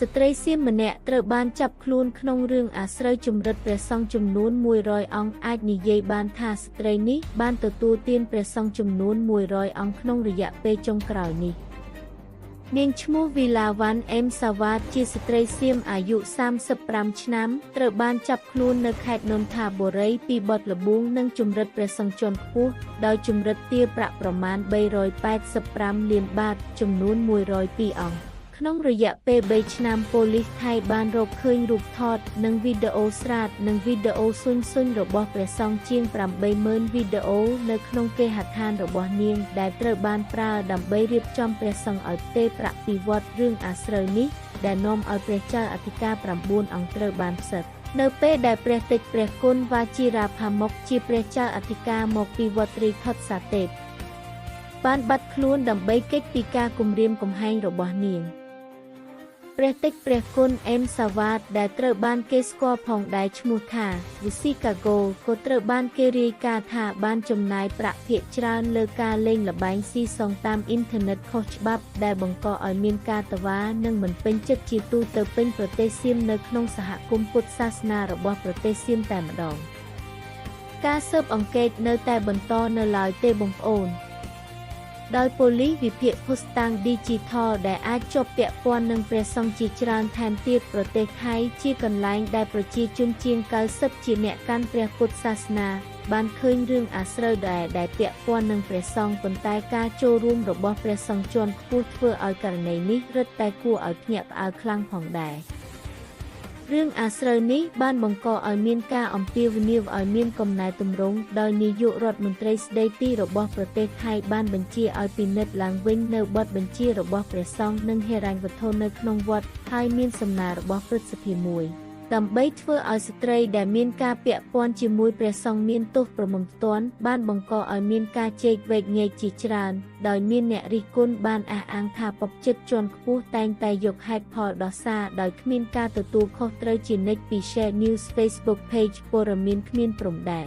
ស្ត្រីសៀមម្នាក់ត្រូវបានចាប់ខ្លួនក្នុងរឿងអាស្រូវជំរិតព្រះសង្ឃចំនួន100អង្គអាចនិយាយបានថាស្ត្រីនេះបានទទួលទានព្រះសង្ឃចំនួន100អង្គក្នុងរយៈពេលចុងក្រោយនេះនាងឈ្មោះវីឡាវ៉ាន់អេមសាវ៉ាតជាស្ត្រីសៀមអាយុ35ឆ្នាំត្រូវបានចាប់ខ្លួននៅខេត្តនន្ទាបុរីពីបទល្បួងនិងជំរិតព្រះសង្ឃជាន់ខ្ពស់ដោយជំរិតទារប្រាក់ប្រមាណ385លានបាតចំនួន102អង្គក្នុងរយៈពេល3ឆ្នាំប៉ូលីសថៃបានរកឃើញរូបថតនិងវីដេអូស្រាតនិងវីដេអូស៊ុញរបស់ព្រះសង្ឃជាង 80000 វីដេអូនៅក្នុងគេហដ្ឋានរបស់នាងដែលត្រូវបានប្រើដើម្បីរៀបចំព្រះសង្ឃឲ្យផ្ទេរប្រាក់ពីវត្តរឿងអាស្រូវនេះដែលនាំឲ្យព្រះចៅអធិការ9អង្គត្រូវបានផ្សិតនៅពេលដែលព្រះតេជព្រះគុណវ៉ាជីរាផាមុកជាព្រះចៅអធិការមកពីវត្តត្រីខុតសាទេពបានបាត់ខ្លួនដើម្បីគេចពីការគំរាមកំហែងរបស់នាងព្រះតេជព្រះគុណអេមសាវ៉ាតដែលត្រូវបានគេស្គាល់ផងដែរឈ្មោះថាវិស៊ីកាហ្គោក៏ត្រូវបានគេរាយការណ៍ថាបានចំណាយប្រាក់ភាគច្រើនលើការលេងល្បែងស៊ីសងតាមអ៊ីនធឺណិតខុសច្បាប់ដែលបង្កឲ្យមានការតវ៉ានិងមិនពេញចិត្តជាទូទៅពេញប្រទេសសៀមនៅក្នុងសហគមន៍ពុទ្ធសាសនារបស់ប្រទេសសៀមតែម្ដងការស៊ើបអង្កេតនៅតែបន្តនៅឡើយទេបងប្អូនដោយប៉ូលីសវិភាគភស្តុតាង Digital ដែលអាចជាប់ពាក់ព័ន្ធនឹងព្រះសង្ឃជាច្រើនថែមទៀតប្រទេសថៃជាកន្លែងដែលប្រជាជនជាង90ជាអ្នកកាន់ព្រះពុទ្ធសាសនាបានឃើញរឿងអាស្រូវដែលពាក់ព័ន្ធនឹងព្រះសង្ឃប៉ុន្តែការចូលរួមរបស់ព្រះសង្ឃជាន់ខ្ពស់ធ្វើឲ្យករណីនេះរឹតតែគួរឲ្យភ្ញាក់ផ្អើលខ្លាំងផងដែររឿងអាស្រូវនេះបានបង្កឲ្យមានការអំពាវនាវឲ្យមានកំណែទម្រង់ដោយនាយករដ្ឋមន្ត្រីស្ដីទីរបស់ប្រទេសថៃបានបញ្ជាឲ្យពិនិត្យឡើងវិញនៅបទបញ្ជារបស់ព្រះសង្ឃនិងហិរញ្ញវត្ថុនៅក្នុងវត្តហើយមានសំណើរបស់ព្រឹទ្ធសភាមួយដើម្បីធ្វើឲ្យស្ត្រីដែលមានការពាក់ព័ន្ធជាមួយព្រះសង្ឃមានទោសប្រមទ័នបានបង្កឲ្យមានការជែកវែកញែកជាច្រើនដោយមានអ្នករិះគន់បានអះអាងថាបព្វជិតជាន់ខ្ពស់តែងតែយកហេតុផលដោះសារដោយគ្មានការទទួលខុសត្រូវជានិច្ចពី Share News Facebook Page ព័ត៌មានគ្មានព្រំដែន